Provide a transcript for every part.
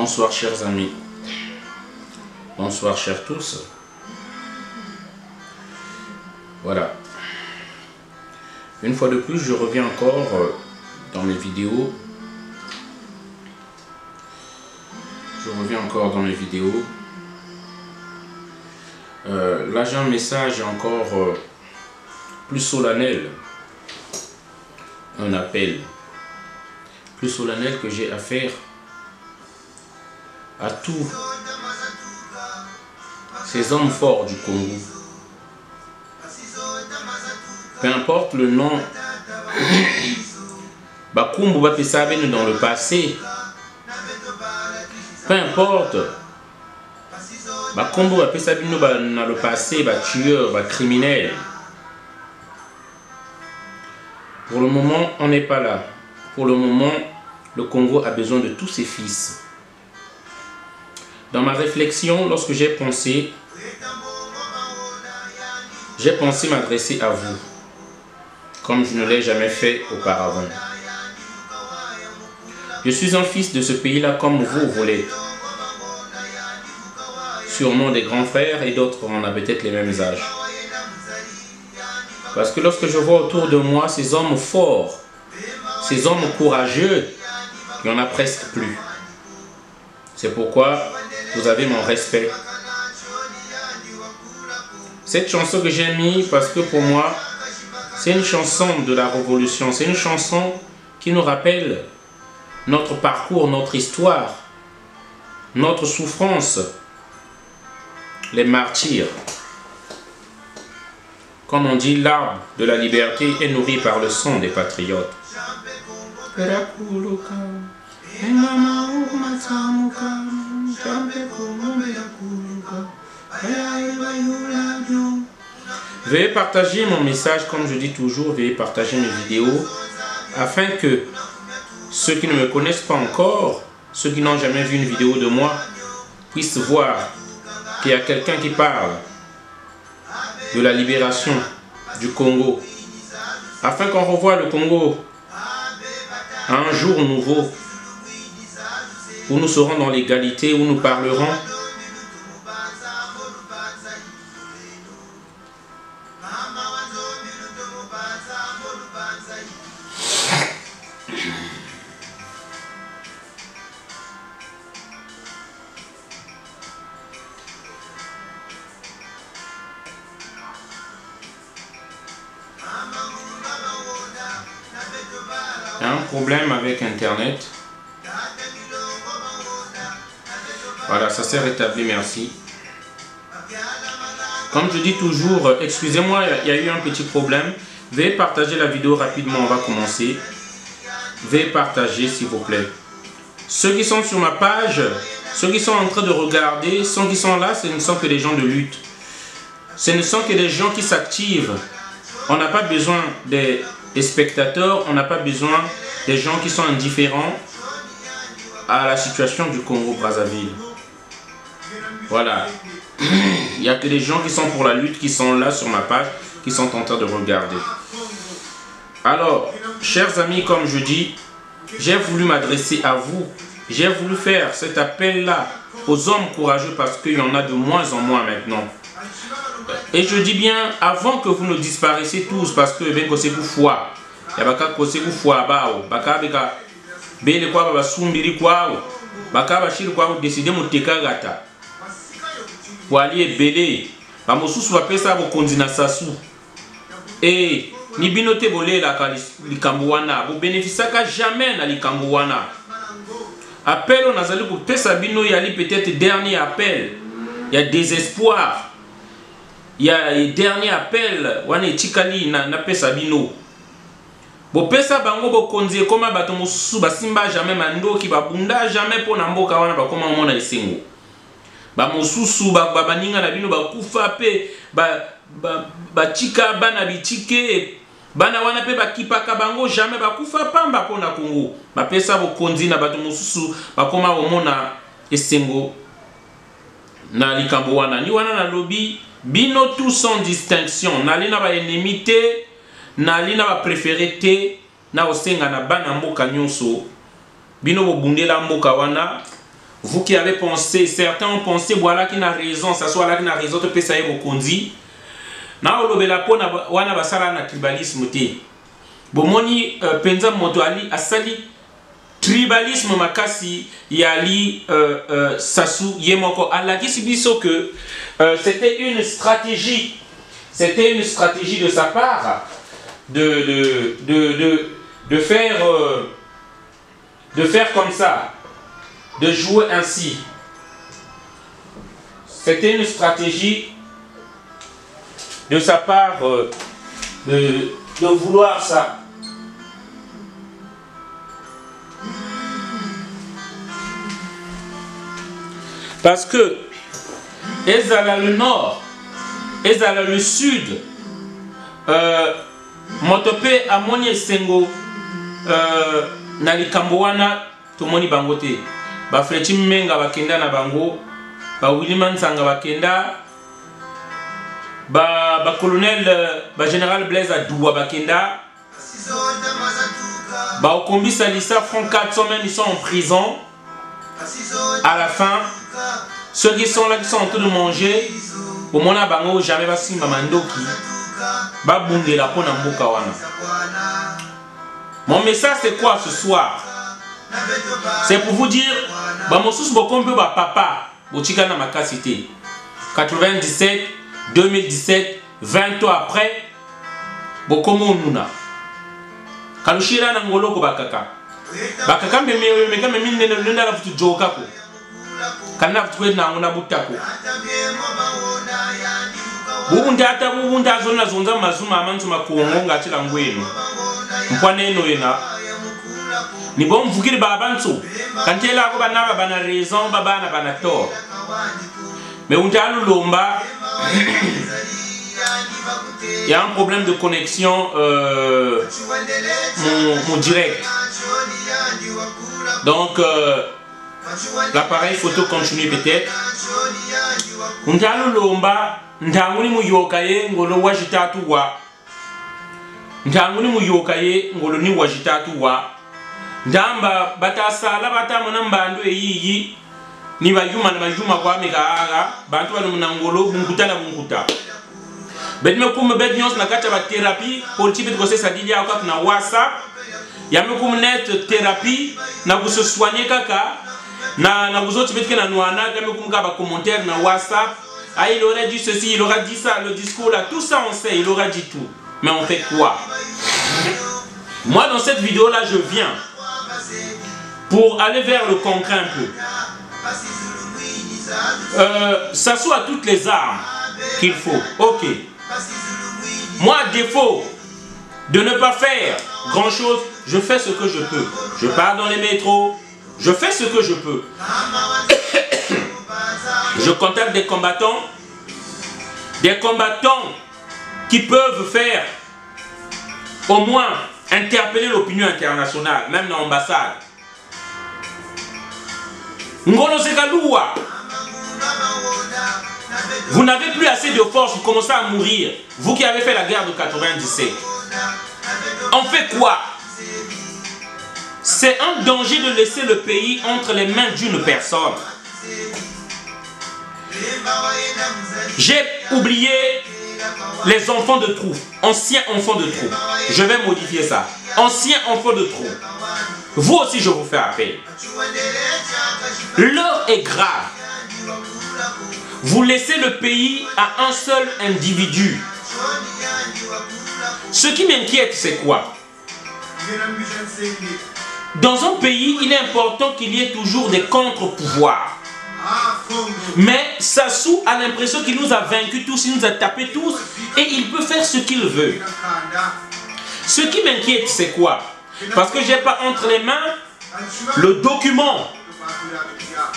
Bonsoir chers amis, bonsoir chers tous. Voilà, une fois de plus je reviens encore dans mes vidéos. Là j'ai un message encore plus solennel, un appel plus solennel que j'ai à faire à tous ces hommes forts du Congo. Peu importe le nom, Bakumbu bapesa bino dans le passé. Peu importe, Bakumbu bapesa bino dans le passé, tueur, criminel. Pour le moment, on n'est pas là. Pour le moment, le Congo a besoin de tous ses fils. Dans ma réflexion, lorsque j'ai pensé m'adresser à vous, comme je ne l'ai jamais fait auparavant. Je suis un fils de ce pays-là comme vous l'êtes. Sûrement des grands frères et d'autres, on a peut-être les mêmes âges. Parce que lorsque je vois autour de moi ces hommes forts, ces hommes courageux, il n'y en a presque plus. C'est pourquoi vous avez mon respect. Cette chanson que j'ai mise, parce que pour moi, c'est une chanson de la révolution. C'est une chanson qui nous rappelle notre parcours, notre histoire, notre souffrance, les martyrs. Comme on dit, l'arbre de la liberté est nourri par le sang des patriotes. Veuillez partager mon message, comme je dis toujours, veuillez partager mes vidéos, afin que ceux qui ne me connaissent pas encore, ceux qui n'ont jamais vu une vidéo de moi, puissent voir qu'il y a quelqu'un qui parle de la libération du Congo, afin qu'on revoie le Congo à un jour nouveau, où nous serons dans l'égalité, où nous parlerons un problème avec Internet. Voilà, ça s'est rétabli, merci. Comme je dis toujours, excusez-moi, il y a eu un petit problème. Veuillez partager la vidéo rapidement, on va commencer. Veuillez partager, s'il vous plaît. Ceux qui sont sur ma page, ceux qui sont en train de regarder, ceux qui sont là, ce ne sont que des gens de lutte. Ce ne sont que des gens qui s'activent. On n'a pas besoin des spectateurs, on n'a pas besoin des gens qui sont indifférents à la situation du Congo-Brazzaville. Voilà. Il n'y a que des gens qui sont pour la lutte, qui sont là sur ma page, qui sont en train de regarder. Alors, chers amis, comme je dis, j'ai voulu m'adresser à vous. J'ai voulu faire cet appel-là aux hommes courageux parce qu'il y en a de moins en moins maintenant. Et je dis bien, avant que vous ne disparaissiez tous, parce que ben que c'est vous foi, il y a baka que c'est vous foi bao, baka beka bele kwa baba sumbiri kwao, baka bashiri kwao décider muteka gata. Wali ebele, ba mosusu ba pesa bo konzina sasu. Et ni binote bolé la likambo wana, bo bénéficiaka jamais na likambo wana. Appel on azali ko pesa bino yali peut-être dernier appel. Il y a désespoir. Il y a un dernier appel, wane chikali na pesa bino. Bo pesa bango bo konzi koma bato mosusu basimba jamais mandoki babunda jamais po na mboka wana bakoma mona esengo. Ba mosusu baninga na bino bakufa pe ba chika bana bichike bana wana pe bakipaka bango jamais bakufa pamba po na Congo. Ba pesa bo konzi na bato mosusu bakoma omona esengo na likambo wana ni wana na lobby. Bino tous sans distinction, nali na ba ennemi te, nali na ba préféré te, na osenga na bana mboka nyonso. Bino bo bundela mboka wana, vous qui avez pensé, certains ont pensé, voilà qui n'a raison, ça soit là qui n'a raison, tu peux ça y reconduire. Na olobela pona wana basala na tribalisme te. Bomoni penza moto ali asali tribalisme makasi yali Sassou Yemoko alakisi biso que c'était une stratégie de sa part de faire comme ça, de jouer ainsi. C'était une stratégie de sa part de vouloir ça. Parce que ezala le nord, ezala le sud, motope amoni esengo na likambo wana tomoni bango te. Ba Frechi Menga bakenda na bango, ba William Sanga bakenda, ba colonel, ba général Blaise Adoua bakenda, ba Okombi Salissa Front 400 même ils sont en prison. À la fin, ceux qui sont là, qui sont en train de manger, au moment bango jamais va simba mandoki, ba bunde la pona mboka wana. Mon message c'est quoi ce soir? C'est pour vous dire, bah mon sous bokombe ba papa, bochika na makasité. 97, 2017, 20 ans après, bokomo nuna. Kalushira na ngolo ko bakaka. Bakaka meka mimi nenda la futu joka ko. Kana futu na ngona butako. Bubunda zona zonza mazuma amantu makongo ngatila ngwenu. Mpwane eno ena. Ni bon mvukiri babantu. Kantela ko bana bana raison babana bana tort. Mais untalu lomba il y a un problème de connexion mon direct. Donc l'appareil photo continue peut-être. Untalu lomba ndanguni muyokaye ngolo wajitatu wa. Ndanguni muyokaye ngolo ni wajitatu wa. Ndamba batasala batamona mbandu eyiyi ni bayuma na bayuma kwa mikaga bantu bali munangolo bunkuta na bunkuta. Bedme kume bednyos na kata ba thérapie politique de conseil sadidi ya kwa na WhatsApp. Yame kume net thérapie na ku se soigner kaka na vous betke na noana kame kume ka ba commentaire na WhatsApp. Ah il aurait dit ceci, il aura dit ça, le discours là, tout ça on sait, il aura dit tout. Mais on fait quoi? Moi dans cette vidéo là je viens pour aller vers le concret un peu. Ça soit toutes les armes qu'il faut. Ok. Moi, à défaut de ne pas faire grand chose, je fais ce que je peux. Je pars dans les métros, je fais ce que je peux. Je contacte des combattants qui peuvent faire au moins interpeller l'opinion internationale, même dans l'ambassade. Ngolo Sekaloua, vous n'avez plus assez de force, vous commencez à mourir. Vous qui avez fait la guerre de 97. On fait quoi? C'est un danger de laisser le pays entre les mains d'une personne. J'ai oublié les enfants de troupe, anciens enfants de troupe. Je vais modifier ça. Anciens enfants de troupe. Vous aussi, je vous fais appel. L'heure est grave. Vous laissez le pays à un seul individu. Ce qui m'inquiète, c'est quoi? Dans un pays, il est important qu'il y ait toujours des contre-pouvoirs. Mais Sassou a l'impression qu'il nous a vaincus tous, il nous a tapés tous et il peut faire ce qu'il veut. Ce qui m'inquiète, c'est quoi? Parce que j'ai pas entre les mains le document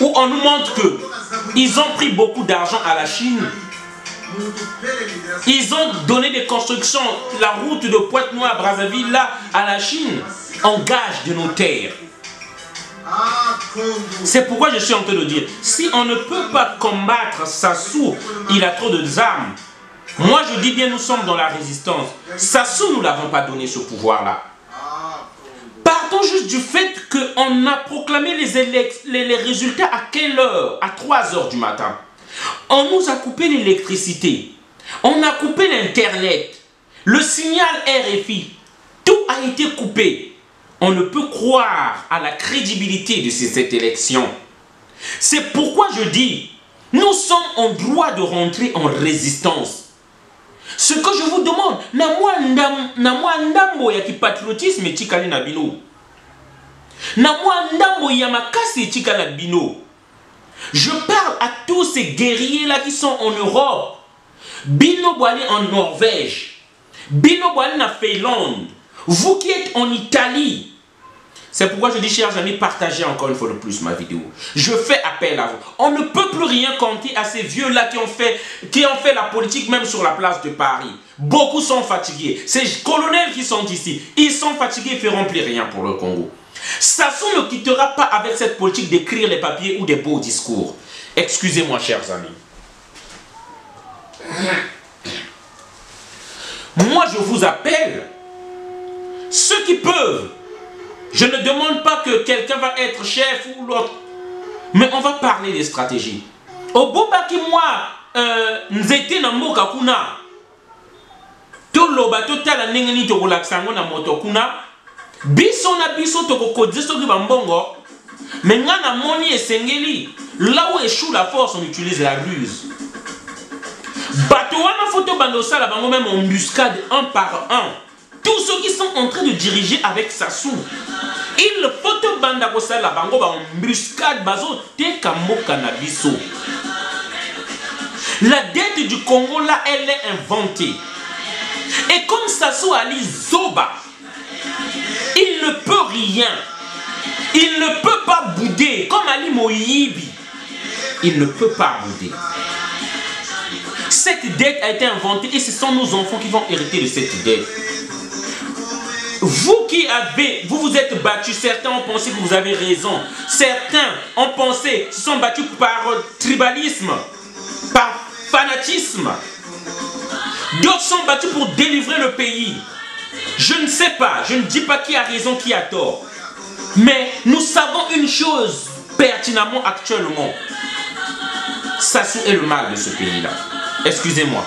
où on nous montre que ils ont pris beaucoup d'argent à la Chine. Ils ont donné des constructions, la route de Pointe-Noire à Brazzaville là à la Chine, en gage de nos terres. C'est pourquoi je suis en train de dire, si on ne peut pas combattre Sassou, il a trop d'armes. Moi je dis bien, nous sommes dans la résistance. Sassou, nous ne l'avons pas donné ce pouvoir là. Partons juste du fait qu'on a proclamé les résultats à quelle heure? À 3 h du matin. On nous a coupé l'électricité. On a coupé l'Internet. Le signal RFI. Tout a été coupé. On ne peut croire à la crédibilité de cette élection. C'est pourquoi je dis, nous sommes en droit de rentrer en résistance. Ce que je vous demande, na mwa ndambo ya patriotisme etikali na bino. Na mwa ndambo ya makasi etikali na bino. Je parle à tous ces guerriers-là qui sont en Europe. Bino boali en Norvège. Bino boali na Finlande. Vous qui êtes en Italie. C'est pourquoi je dis, chers amis, partagez encore une fois de plus ma vidéo. Je fais appel à vous. On ne peut plus rien compter à ces vieux-là qui ont fait la politique même sur la place de Paris. Beaucoup sont fatigués. Ces colonels qui sont ici, ils sont fatigués, ils ne feront plus rien pour le Congo. Sassou ne quittera pas avec cette politique d'écrire les papiers ou des beaux discours. Excusez-moi, chers amis. Moi, je vous appelle, ceux qui peuvent. Je ne demande pas que quelqu'un va être chef ou l'autre. Mais on va parler des stratégies. Au Bobaki, moi, nzete na mboka kuna. To loba to tala nengeni to kolaksango na moto kuna. Biso na biso to kokodze soki bambongo. Mais nga na moni esengeli. Là où échoue la force, on utilise la ruse. Bato wana photo bandosa la bango même en embuscade un par un. Tous ceux qui sont en train de diriger avec Sassou, il faut te banda ko sala bango ba embuscade bazo te kamoka na biso. La dette du Congo là, elle est inventée. Et comme Sassou Ali Zoba, il ne peut rien. Il ne peut pas bouder. Comme Ali Moïbi, il ne peut pas bouder. Cette dette a été inventée et ce sont nos enfants qui vont hériter de cette dette. Vous qui vous êtes battus, certains ont pensé que vous avez raison. Certains ont pensé, se sont battus par tribalisme, par fanatisme. D'autres sont battus pour délivrer le pays. Je ne sais pas, je ne dis pas qui a raison, qui a tort. Mais nous savons une chose pertinemment actuellement. Sassou est le mal de ce pays-là. Excusez-moi.